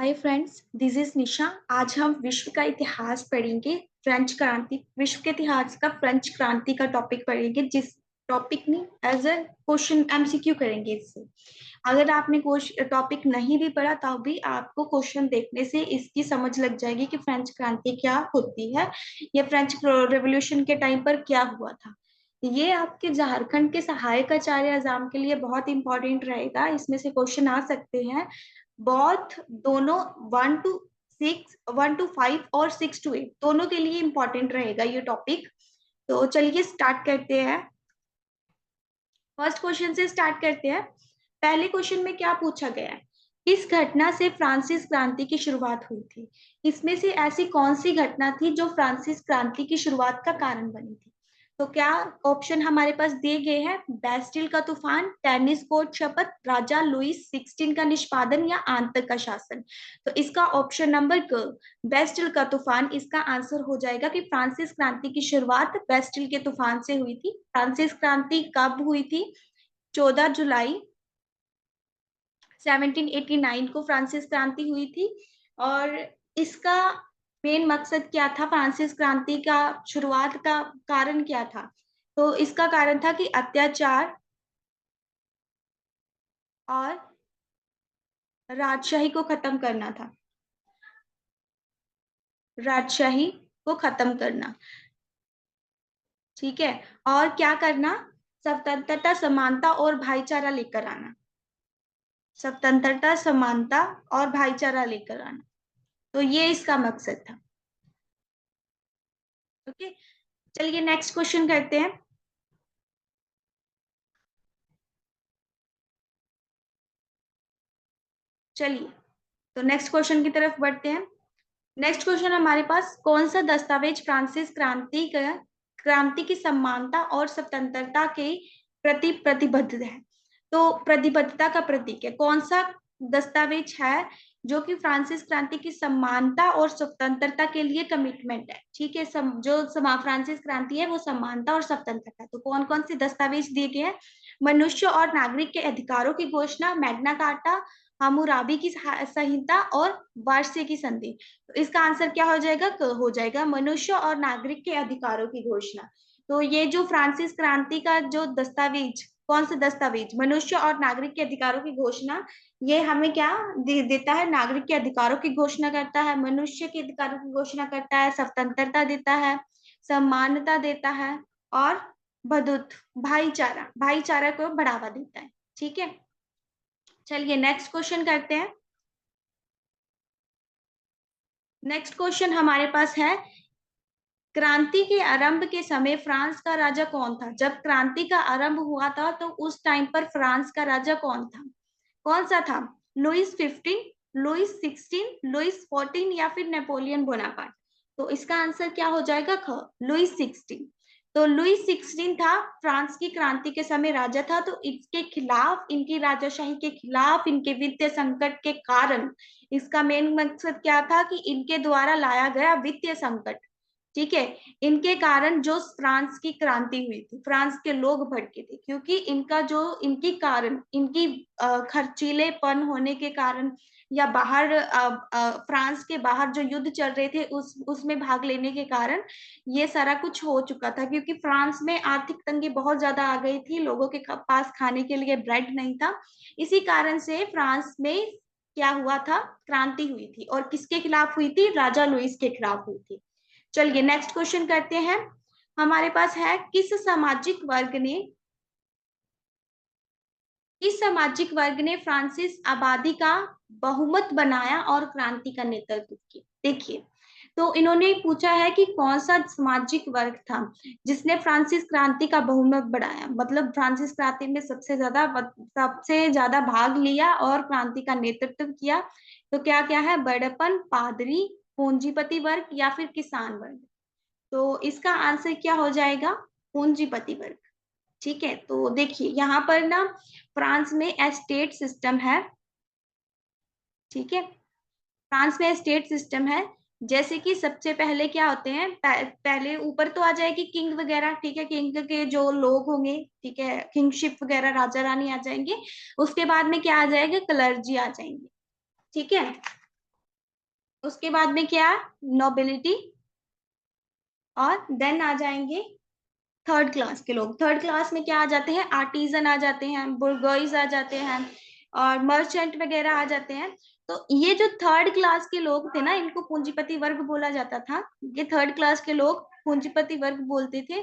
Hi friends, this is निशा। आज हम विश्व का इतिहास पढ़ेंगे। फ्रेंच क्रांति, विश्व के इतिहास का फ्रेंच क्रांति का टॉपिक पढ़ेंगे। जिस टॉपिक नहीं, एज अ क्वेश्चन एमसीक्यू करेंगे इससे। अगर आपने टॉपिक नहीं भी पढ़ा तो भी आपको क्वेश्चन देखने से इसकी समझ लग जाएगी कि फ्रेंच क्रांति क्या होती है या फ्रेंच रेवोल्यूशन के टाइम पर क्या हुआ था। ये आपके झारखंड के सहायक आचार्य एग्जाम के लिए बहुत इंपॉर्टेंट रहेगा। इसमें से क्वेश्चन आ सकते हैं। बॉथ दोनों 1 to 6, 1 to 5 और 6 to 8 दोनों के लिए इंपॉर्टेंट रहेगा ये टॉपिक। तो चलिए स्टार्ट करते हैं। फर्स्ट क्वेश्चन से स्टार्ट करते हैं। पहले क्वेश्चन में क्या पूछा गया है? किस घटना से फ्रांसिस क्रांति की शुरुआत हुई थी? इसमें से ऐसी कौन सी घटना थी जो फ्रांसिस क्रांति की शुरुआत का कारण बनी थी? तो क्या ऑप्शन हमारे पास दिए गए हैं? बेस्टिल का तूफान, टेनिस कोर्ट शपथ, राजा लुईस 16 का निष्पादन या आंतक का शासन। तो इसका ऑप्शन नंबर क, बेस्टिल का तूफान, इसका आंसर हो जाएगा कि फ्रांसिस क्रांति की शुरुआत बेस्टिल के तूफान से हुई थी। फ्रांसिस क्रांति कब हुई थी? 14 जुलाई 1789 को फ्रांसिस क्रांति हुई थी। और इसका मेन मकसद क्या था? फ्रांसिस क्रांति का शुरुआत का कारण क्या था? तो इसका कारण था कि अत्याचार और राजशाही को खत्म करना था। राजशाही को खत्म करना, ठीक है। और क्या करना? स्वतंत्रता, समानता और भाईचारा लेकर आना। स्वतंत्रता, समानता और भाईचारा लेकर आना, तो ये इसका मकसद था। ओके, चलिए नेक्स्ट क्वेश्चन करते हैं। चलिए तो नेक्स्ट क्वेश्चन की तरफ बढ़ते हैं। नेक्स्ट क्वेश्चन हमारे पास, कौन सा दस्तावेज फ्रांसिस क्रांति की समानता और स्वतंत्रता के प्रति प्रतिबद्ध है? तो प्रतिबद्धता का प्रतीक है। कौन सा दस्तावेज है जो कि फ्रांसिस क्रांति की समानता और स्वतंत्रता के लिए कमिटमेंट है? ठीक है, फ्रांसिस क्रांति है वो समानता और स्वतंत्रता। तो कौन कौन से दस्तावेज दिए गए हैं? मनुष्य और नागरिक के अधिकारों की घोषणा, मैग्ना कार्टा, हम्मुराबी की संहिता और वार्षिक की संधि। तो इसका आंसर क्या हो जाएगा? हो जाएगा मनुष्य और नागरिक के अधिकारों की घोषणा। तो ये जो फ्रांसिस क्रांति का जो दस्तावेज, कौन सा दस्तावेज? मनुष्य और नागरिक के अधिकारों की घोषणा। ये हमें क्या देता है? नागरिक के अधिकारों की घोषणा करता है, मनुष्य के अधिकारों की घोषणा करता है, स्वतंत्रता देता है, समानता देता है और भाईचारा, भाईचारा को बढ़ावा देता है। ठीक है, चलिए नेक्स्ट क्वेश्चन करते हैं। नेक्स्ट क्वेश्चन हमारे पास है, क्रांति के आरंभ के समय फ्रांस का राजा कौन था? जब क्रांति का आरंभ हुआ था तो उस टाइम पर फ्रांस का राजा कौन था? कौन सा था? लुईस 15, लुईस 16, लुईस 14 या फिर नेपोलियन बोनापार्ट। तो इसका आंसर क्या हो जाएगा? ख, लुईस 16। तो लुईस 16 था, फ्रांस की क्रांति के समय राजा था। तो इसके खिलाफ, इनकी राजाशाही के खिलाफ, इनके वित्तीय संकट के कारण, इसका मेन मकसद क्या था कि इनके द्वारा लाया गया वित्तीय संकट, ठीक है, इनके कारण जो फ्रांस की क्रांति हुई थी, फ्रांस के लोग भड़के थे क्योंकि इनका जो, इनकी कारण, इनकी खर्चीलेपन होने के कारण या बाहर फ्रांस के बाहर जो युद्ध चल रहे थे उसमें भाग लेने के कारण ये सारा कुछ हो चुका था। क्योंकि फ्रांस में आर्थिक तंगी बहुत ज्यादा आ गई थी, लोगों के पास खाने के लिए ब्रेड नहीं था। इसी कारण से फ्रांस में क्या हुआ था? क्रांति हुई थी। और किसके खिलाफ हुई थी? राजा लुईस के खिलाफ हुई थी। चलिए नेक्स्ट क्वेश्चन करते हैं। हमारे पास है, किस सामाजिक वर्ग ने फ्रांसिस आबादी का बहुमत बनाया और क्रांति का नेतृत्व किया? देखिए, तो इन्होंने पूछा है कि कौन सा सामाजिक वर्ग था जिसने फ्रांसिस क्रांति का बहुमत बढ़ाया, मतलब फ्रांसिस क्रांति में सबसे ज्यादा भाग लिया और क्रांति का नेतृत्व किया। तो क्या क्या है? बड़पन, पादरी, पूंजीपति वर्ग या फिर किसान वर्ग। तो इसका आंसर क्या हो जाएगा? पूंजीपति वर्ग। ठीक है, तो देखिए यहाँ पर ना फ्रांस में एस्टेट सिस्टम है। ठीक है, फ्रांस में स्टेट सिस्टम है। जैसे कि सबसे पहले क्या होते हैं, पहले ऊपर तो आ जाएगी किंग वगैरह, ठीक है, किंग के जो लोग होंगे, ठीक है, किंगशिप वगैरह, राजा रानी आ जाएंगे। उसके बाद में क्या आ जाएगा? क्लर्जी आ जाएंगे। ठीक है, उसके बाद में क्या, नोबिलिटी, और देन आ जाएंगे थर्ड क्लास के लोग। थर्ड क्लास में क्या आ जाते हैं, आर्टिजन आ जाते हैं, बुर्गोइज आ जाते हैं, और मर्चेंट वगैरह आ जाते हैं। तो ये जो थर्ड क्लास के लोग थे ना, इनको पूंजीपति वर्ग बोला जाता था। ये थर्ड क्लास के लोग पूंजीपति वर्ग बोलते थे।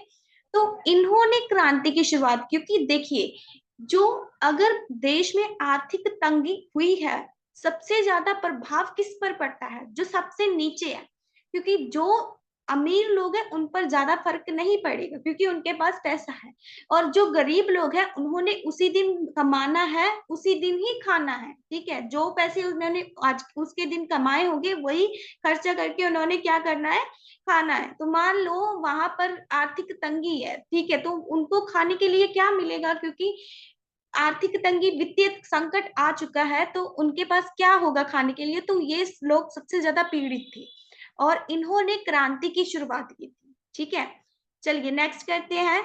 तो इन्होंने क्रांति की शुरुआत, क्योंकि देखिए, जो अगर देश में आर्थिक तंगी हुई है, सबसे ज्यादा प्रभाव किस पर पड़ता है, जो सबसे नीचे है। क्योंकि जो अमीर लोग हैं उन पर ज्यादा फर्क नहीं पड़ेगा, क्योंकि उनके पास पैसा है। और जो गरीब लोग हैं उन्होंने उसी दिन कमाना है, उसी दिन ही खाना है, ठीक है। जो पैसे उन्होंने आज उसके दिन कमाए होंगे वही खर्चा करके उन्होंने क्या करना है, खाना है। तो मान लो वहां पर आर्थिक तंगी है, ठीक है, तो उनको खाने के लिए क्या मिलेगा, क्योंकि आर्थिक तंगी, वित्तीय संकट आ चुका है, तो उनके पास क्या होगा खाने के लिए। तो ये लोग सबसे ज्यादा पीड़ित थे, और इन्होंने क्रांति की शुरुआत की थी, ठीक है। चलिए नेक्स्ट करते हैं।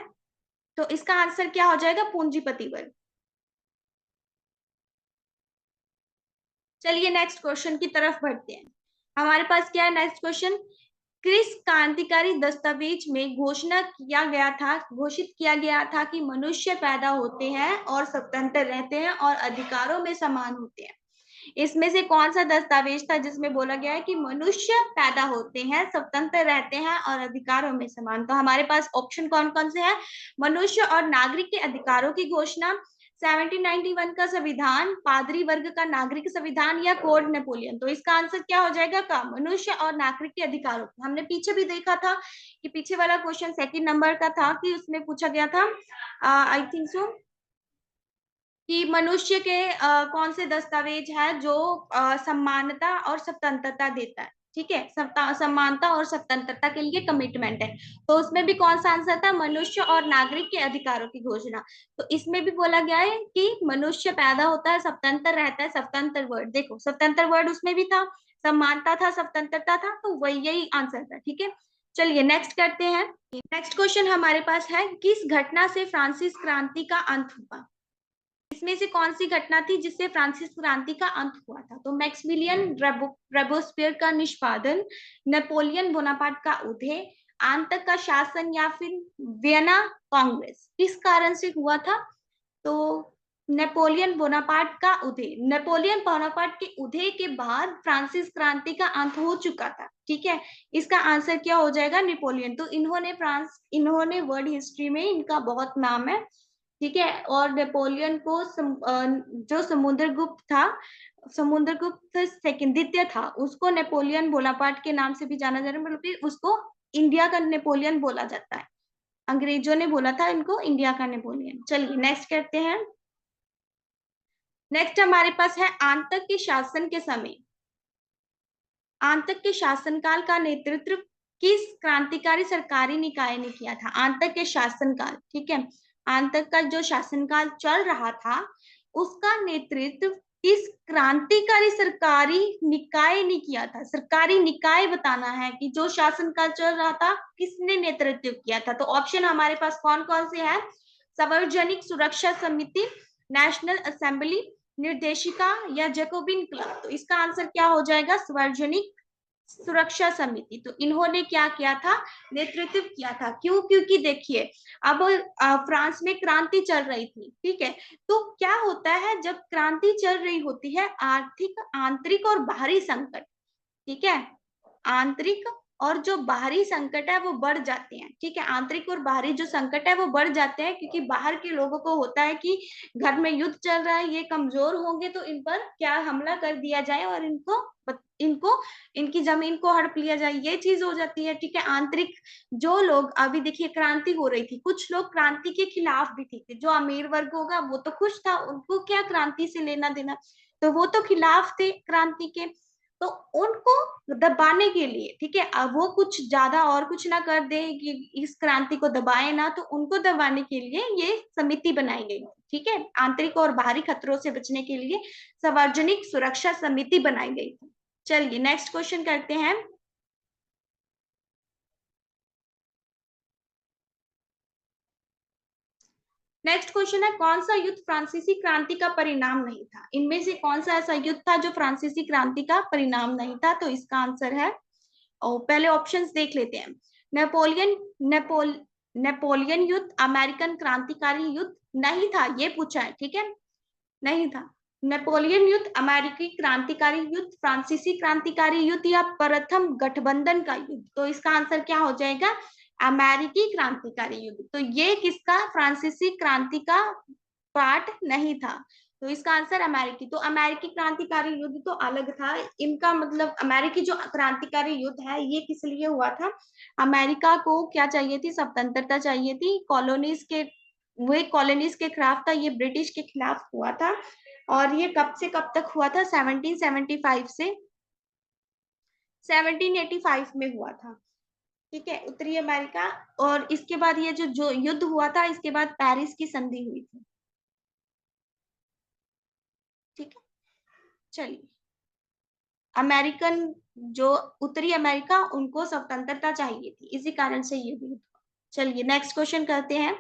तो इसका आंसर क्या हो जाएगा, पूंजीपति वर्ग। चलिए नेक्स्ट क्वेश्चन की तरफ बढ़ते हैं। हमारे पास क्या है नेक्स्ट क्वेश्चन, किस क्रांतिकारी दस्तावेज में घोषित किया गया था कि मनुष्य पैदा होते हैं और स्वतंत्र रहते हैं और अधिकारों में समान होते हैं। इसमें से कौन सा दस्तावेज था जिसमें बोला गया है कि मनुष्य पैदा होते हैं, स्वतंत्र रहते हैं और अधिकारों में समान। तो हमारे पास ऑप्शन कौन कौन से हैं, मनुष्य और नागरिक के अधिकारों की घोषणा, 1791 का संविधान, पादरी वर्ग का नागरिक संविधान, या कोड नेपोलियन। तो इसका आंसर क्या हो जाएगा, का मनुष्य और नागरिक के अधिकारों। हमने पीछे भी देखा था कि पीछे वाला क्वेश्चन सेकंड नंबर का था, कि उसमें पूछा गया था, आई थिंक सो, कि मनुष्य के कौन से दस्तावेज है जो समानता और स्वतंत्रता देता है, ठीक है, समानता और स्वतंत्रता के लिए कमिटमेंट है। तो उसमें भी कौन सा आंसर था, मनुष्य और नागरिक के अधिकारों की घोषणा। तो इसमें भी बोला गया है कि मनुष्य पैदा होता है, स्वतंत्र रहता है, स्वतंत्र वर्ड, देखो स्वतंत्र वर्ड उसमें भी था, समानता था, स्वतंत्रता था, तो वही यही आंसर था, ठीक है। चलिए नेक्स्ट करते हैं। नेक्स्ट क्वेश्चन हमारे पास है, किस घटना से फ्रांसिस क्रांति का अंत हुआ। इसमें से कौन सी घटना थी जिससे फ्रांसिस क्रांति का अंत हुआ था। तो मैक्सिमिलियन रोबेस्पियर का निष्पादन, नेपोलियन बोनापार्ट का उदय, आंतक का शासन, या फिर वियना कांग्रेस। किस कारण से हुआ था, तो नेपोलियन बोनापार्ट का उदय, नेपोलियन बोनापार्ट के उदय के बाद फ्रांसिस क्रांति का अंत हो चुका था, ठीक है। इसका आंसर क्या हो जाएगा, नेपोलियन। तो इन्होंने वर्ल्ड हिस्ट्री में इनका बहुत नाम है, ठीक है। और नेपोलियन को जो समुद्रगुप्त था, समुद्रगुप्त सेकंड द्वितीय था, उसको नेपोलियन बोनापार्ट के नाम से भी जाना जाता है, मतलब कि उसको इंडिया का नेपोलियन बोला जाता है। अंग्रेजों ने बोला था इनको इंडिया का नेपोलियन। चलिए नेक्स्ट करते हैं। नेक्स्ट हमारे पास है, आंतक के शासन के समय, आंतक के शासनकाल का नेतृत्व किस क्रांतिकारी सरकारी निकाय ने किया था। आंतक के शासनकाल, ठीक है, आंतक का जो शासनकाल चल रहा था उसका नेतृत्व किस क्रांतिकारी सरकारी निकाय ने किया था। सरकारी निकाय बताना है कि जो शासनकाल चल रहा था किसने नेतृत्व किया था। तो ऑप्शन हमारे पास कौन कौन से हैं, सार्वजनिक सुरक्षा समिति, नेशनल असेंबली, निर्देशिका, या जैकोबिन क्लब। तो इसका आंसर क्या हो जाएगा, सार्वजनिक सुरक्षा समिति। तो इन्होंने क्या किया था, नेतृत्व किया था। क्यों, क्योंकि देखिए, अब फ्रांस में क्रांति चल रही थी, ठीक है। तो क्या होता है जब क्रांति चल रही होती है, आर्थिक आंतरिक और बाहरी संकट, ठीक है, आंतरिक और जो बाहरी संकट है वो बढ़ जाते हैं, ठीक है। आंतरिक और बाहरी जो संकट है वो बढ़ जाते हैं, क्योंकि बाहर के लोगों को होता है कि घर में युद्ध चल रहा है, ये कमजोर होंगे तो इन पर क्या हमला कर दिया जाए और इनको इनकी जमीन को हड़प लिया जाए, ये चीज हो जाती है, ठीक है। आंतरिक जो लोग, अभी देखिए क्रांति हो रही थी, कुछ लोग क्रांति के खिलाफ भी थे। जो अमीर वर्ग होगा वो तो खुश था, उनको क्या क्रांति से लेना देना, तो वो तो खिलाफ थे क्रांति के। तो उनको दबाने के लिए, ठीक है, अब वो कुछ ज्यादा और कुछ ना कर दे कि इस क्रांति को दबाए ना, तो उनको दबाने के लिए ये समिति बनाई गई, ठीक है। आंतरिक और बाहरी खतरों से बचने के लिए सार्वजनिक सुरक्षा समिति बनाई गई थी। चलिए नेक्स्ट क्वेश्चन करते हैं। नेक्स्ट क्वेश्चन है, कौन सा युद्ध फ्रांसीसी क्रांति का परिणाम नहीं था? इनमें से कौन सा ऐसा युद्ध था जो फ्रांसीसी क्रांति का परिणाम नहीं था? तो इसका आंसर है, और पहले ऑप्शंस देख लेते हैं। नेपोलियन नेपोल नेपोलियन युद्ध, अमेरिकन क्रांतिकारी युद्ध, नहीं था ये पूछा है, ठीक है, नहीं था। नेपोलियन युद्ध, अमेरिकी क्रांतिकारी युद्ध, फ्रांसीसी क्रांतिकारी युद्ध या प्रथम गठबंधन का युद्ध? तो इसका आंसर क्या हो जाएगा? अमेरिकी क्रांतिकारी युद्ध। तो ये किसका, फ्रांसीसी क्रांति का पार्ट नहीं था। तो इसका आंसर अमेरिकी। तो अमेरिकी क्रांतिकारी युद्ध तो अलग था, इनका मतलब अमेरिकी जो क्रांतिकारी युद्ध है ये किस लिए हुआ था? अमेरिका को क्या चाहिए थी? स्वतंत्रता चाहिए थी, कॉलोनीज के, वही कॉलोनीज के खिलाफ था, ये ब्रिटिश के खिलाफ हुआ था। और ये कब से कब तक हुआ था? 1775 से 1785 में हुआ था, ठीक है, उत्तरी अमेरिका। और इसके बाद ये जो युद्ध हुआ था, इसके बाद पेरिस की संधि हुई थी, ठीक है। चलिए, अमेरिकन जो उत्तरी अमेरिका, उनको स्वतंत्रता चाहिए थी, इसी कारण से ये युद्ध हुआ। चलिए नेक्स्ट क्वेश्चन करते हैं।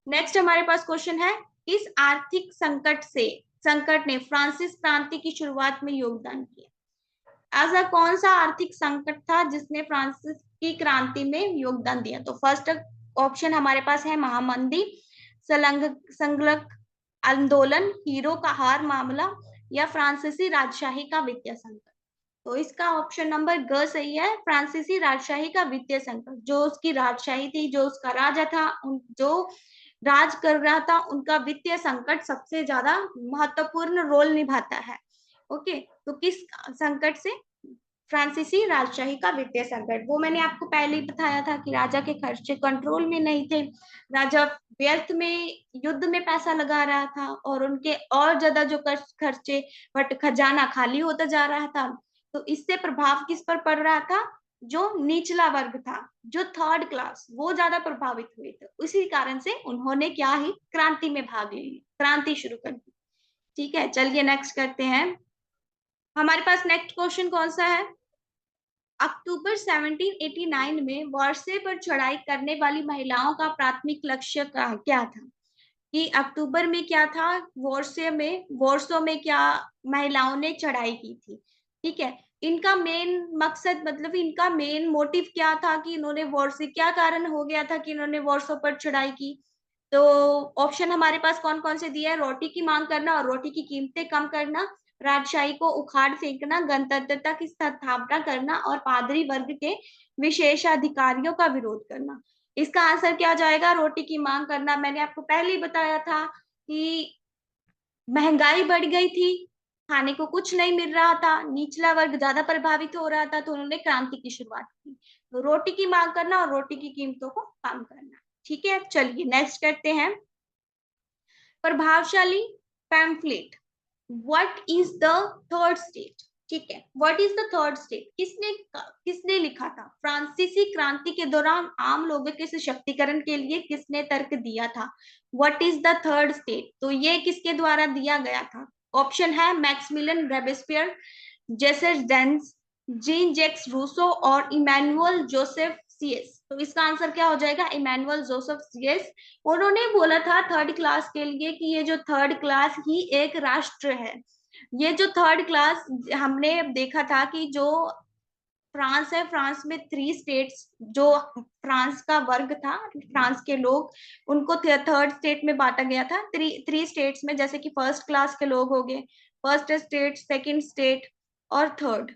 नेक्स्ट हमारे पास क्वेश्चन है, इस आर्थिक संकट ने फ्रांसिस क्रांति की शुरुआत में योगदान किया? ऐसा कौन सा आर्थिक संकट था जिसने फ्रांसिस की क्रांति में योगदान दिया? तो फर्स्ट ऑप्शन हमारे पास है महामंदी, संलग्न आंदोलन, हीरो का हार मामला, या फ्रांसीसी राजशाही का वित्तीय संकट? तो इसका ऑप्शन नंबर ग सही है, फ्रांसीसी राजशाही का वित्तीय संकट। जो उसकी राजशाही थी, जो उसका राजा था, जो राज कर रहा था, उनका वित्तीय संकट सबसे ज्यादा महत्वपूर्ण रोल निभाता है। ओके, तो किस संकट से? फ्रांसीसी राजशाही का वित्तीय संकट। वो मैंने आपको पहले ही बताया था कि राजा के खर्चे कंट्रोल में नहीं थे, राजा व्यर्थ में युद्ध में पैसा लगा रहा था, और उनके और ज्यादा जो खर्चे, बट खजाना खाली होता जा रहा था। तो इससे प्रभाव किस पर पड़ रहा था? जो निचला वर्ग था, जो थर्ड क्लास, वो ज्यादा प्रभावित हुए थे। उसी कारण से उन्होंने क्या ही, क्रांति में भाग लिया, क्रांति शुरू कर दी, ठीक है। चलिए नेक्स्ट करते हैं। हमारे पास नेक्स्ट क्वेश्चन कौन सा है? अक्टूबर 1789 में वारसे पर चढ़ाई करने वाली महिलाओं का प्राथमिक लक्ष्य क्या था? कि अक्टूबर में क्या था, वॉर्सो में क्या महिलाओं ने चढ़ाई की थी, ठीक है। इनका मेन मकसद, मतलब इनका मेन मोटिव क्या था कि इन्होंने वॉर्से, क्या कारण हो गया था कि इन्होंने वॉर्सो पर चढ़ाई की? तो ऑप्शन हमारे पास कौन कौन से दिया है? रोटी की मांग करना और रोटी की कीमतें कम करना, राजशाही को उखाड़ फेंकना, गणतंत्रता की स्थापना करना, और पादरी वर्ग के विशेषाधिकारियों का विरोध करना। इसका आंसर क्या जाएगा? रोटी की मांग करना। मैंने आपको पहले ही बताया था कि महंगाई बढ़ गई थी, खाने को कुछ नहीं मिल रहा था, निचला वर्ग ज्यादा प्रभावित हो रहा था, तो उन्होंने क्रांति की शुरुआत की। तो रोटी की मांग करना और रोटी की कीमतों को कम करना, ठीक है। चलिए नेक्स्ट करते हैं। प्रभावशाली pamphlet, what is the third state? ठीक है, what is the third state, किसने लिखा था? फ्रांसीसी क्रांति के दौरान आम लोगों के सशक्तिकरण के लिए किसने तर्क दिया था? What is the third state, तो ये किसके द्वारा दिया गया था? ऑप्शन है Maximilien Robespierre, Georges Danton, Jean Jacques Rousseau, और इमैनुअल जोसेफ सीएस। तो इसका आंसर क्या हो जाएगा? Emmanuel Joseph Sieyes. उन्होंने बोला था थर्ड क्लास के लिए कि ये जो थर्ड क्लास ही एक राष्ट्र है। ये जो थर्ड क्लास, हमने देखा था कि जो फ्रांस है, फ्रांस में 3 स्टेट्स, जो फ्रांस का वर्ग था, फ्रांस के लोग, उनको थर्ड स्टेट में बांटा गया था, थ्री स्टेट्स में, जैसे कि फर्स्ट क्लास के लोग हो गए, फर्स्ट स्टेट, सेकंड स्टेट और थर्ड,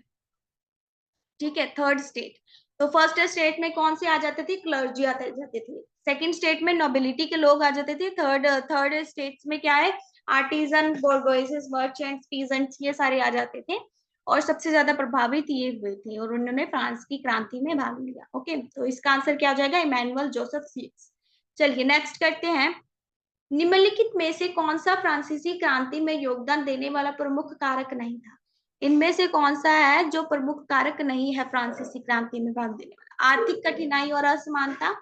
ठीक है, थर्ड स्टेट। तो फर्स्ट स्टेट में कौन से आ जाते थे? क्लर्जी आ जाते थे। सेकंड स्टेट में नोबिलिटी के लोग आ जाते थे। थर्ड स्टेट्स में क्या है? आर्टिजन, बोर्गोइसेस, मर्चेंट्स, पीजेंट्स, ये सारे आ जाते थे। और सबसे ज्यादा प्रभावित ये हुए थे, और उन्होंने फ्रांस की क्रांति में भाग लिया। ओके, तो इसका आंसर क्या हो जाएगा? Emmanuel Joseph CS. चलिए नेक्स्ट करते हैं। निम्नलिखित में से कौन सा फ्रांसीसी क्रांति में योगदान देने वाला प्रमुख कारक नहीं था? इनमें से कौन सा है जो प्रमुख कारक नहीं है फ्रांसीसी क्रांति में भाग देने वाला? आर्थिक कठिनाई और असमानता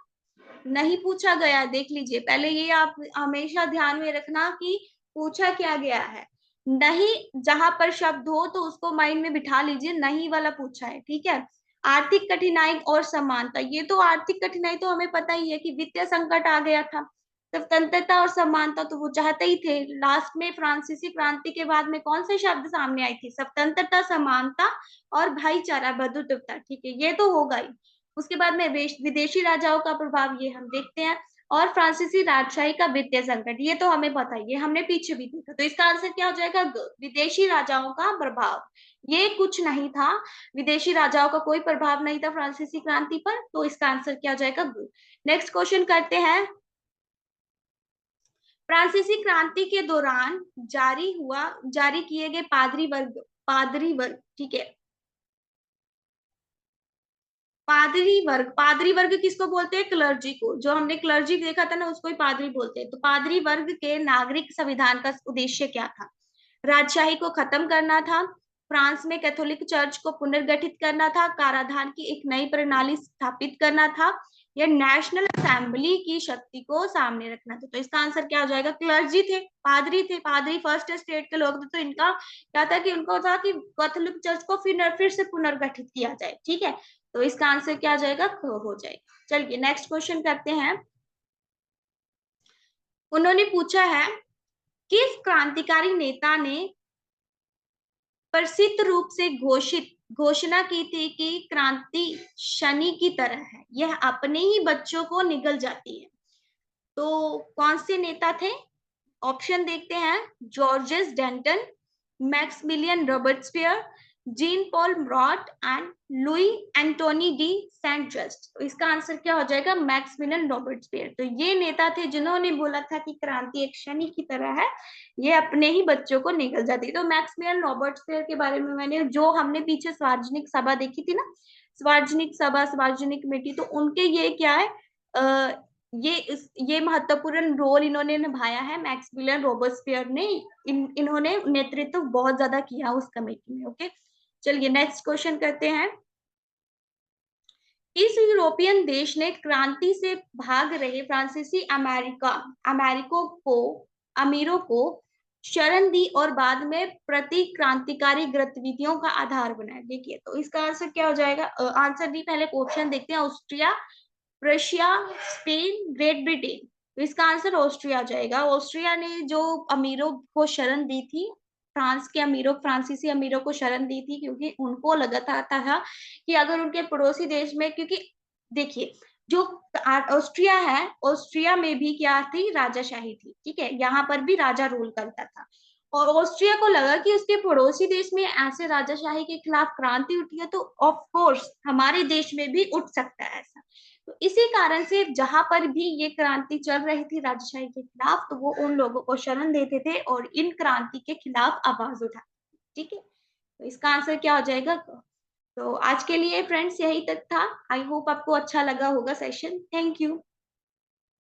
नहीं पूछा गया, देख लीजिए पहले, ये आप हमेशा ध्यान में रखना कि पूछा क्या गया है। नहीं, जहां पर शब्द हो तो उसको माइंड में बिठा लीजिए, नहीं वाला पूछा है, ठीक है। आर्थिक कठिनाई और समानता, ये तो आर्थिक कठिनाई तो हमें पता ही है कि वित्तीय संकट आ गया था, स्वतंत्रता और समानता तो वो चाहते ही थे। लास्ट में फ्रांसीसी क्रांति के बाद में कौन से शब्द सामने आई थी? स्वतंत्रता, समानता और भाईचारा, बंधुत्वता। ठीक है, ये तो होगा ही। उसके बाद में विदेशी राजाओं का प्रभाव, ये हम देखते हैं। और फ्रांसीसी राजशाही का वित्तीय संकट, ये तो हमें पता ही है, हमने पीछे भी देखा। तो इसका आंसर क्या हो जाएगा? विदेशी राजाओं का प्रभाव। ये कुछ नहीं था, विदेशी राजाओं का कोई प्रभाव नहीं था फ्रांसीसी क्रांति पर, तो इसका आंसर क्या हो जाएगा? नेक्स्ट क्वेश्चन करते हैं। फ्रांसीसी क्रांति के दौरान जारी किए गए पादरी वर्ग, ठीक है, पादरी वर्ग किसको बोलते हैं? क्लर्जी को। जो हमने क्लर्जी देखा था ना, उसको ही पादरी बोलते हैं। तो पादरी वर्ग के नागरिक संविधान का उद्देश्य क्या था? राजशाही को खत्म करना था, फ्रांस में कैथोलिक चर्च को पुनर्गठित करना था, कराधान की एक नई प्रणाली स्थापित करना था, या नेशनल असेंबली की शक्ति को सामने रखना था। तो इसका आंसर क्या हो जाएगा? क्लर्जी थे, पादरी थे। पादरी फर्स्ट स्टेट के लोग थे, तो इनका क्या था कि उनको था कि कैथोलिक चर्च को फिर से पुनर्गठित किया जाए। ठीक है, तो इसका आंसर क्या आ जाएगा? हो जाएगा। चलिए नेक्स्ट क्वेश्चन करते हैं। उन्होंने पूछा है, किस क्रांतिकारी नेता ने प्रसिद्ध रूप से घोषणा की थी कि क्रांति शनि की तरह है, यह अपने ही बच्चों को निगल जाती है? तो कौन से नेता थे? ऑप्शन देखते हैं। Georges Danton, Maximilien Robespierre, Jean Paul ब्रॉट and Louis Antoine de Saint Just. तो इसका आंसर क्या हो जाएगा? Maximilien Robespierre. तो ये नेता थे जिन्होंने बोला था कि क्रांति एक शनि की तरह है, ये अपने ही बच्चों को निगल जाती है। तो मैक्समिलियन रॉबर्ट्सपियर के बारे में मैंने, जो हमने पीछे सार्वजनिक सभा देखी थी ना, सार्वजनिक सभा, सार्वजनिक कमेटी, तो उनके ये क्या है, ये महत्वपूर्ण रोल इन्होंने निभाया है। मैक्समिलियन रॉबर्ट्सपियर ने इन्होंने नेतृत्व बहुत ज्यादा किया उस कमेटी में। ओके, चलिए नेक्स्ट क्वेश्चन करते हैं। इस यूरोपियन देश ने क्रांति से भाग रहे फ्रांसीसी अमेरिको को अमीरों को शरण दी और बाद में प्रति क्रांतिकारी गतिविधियों का आधार बनाया। देखिए, तो इसका आंसर क्या हो जाएगा? आंसर नहीं, पहले ऑप्शन देखते हैं। Austria, Russia, Spain, great Britain. तो इसका आंसर ऑस्ट्रिया आ जाएगा। ऑस्ट्रिया ने जो अमीरों को शरण दी थी, फ्रांसीसी अमीरों को शरण दी थी, क्योंकि उनको था कि अगर उनके पड़ोसी देश में, क्योंकि देखिए, जो ऑस्ट्रिया है, ऑस्ट्रिया में भी क्या थी? राजाशाही थी। ठीक है, यहाँ पर भी राजा रूल करता था, और ऑस्ट्रिया को लगा कि उसके पड़ोसी देश में ऐसे राजाशाही के खिलाफ क्रांति उठी है, तो ऑफ कोर्स हमारे देश में भी उठ सकता है ऐसा। तो इसी कारण से जहां पर भी ये क्रांति चल रही थी राजशाही के खिलाफ, तो वो उन लोगों को शरण देते थे और इन क्रांति के खिलाफ आवाज उठाते। ठीक है, तो इसका आंसर क्या हो जाएगा? तो आज के लिए फ्रेंड्स यही तक था। आई होप आपको अच्छा लगा होगा सेशन। Thank you.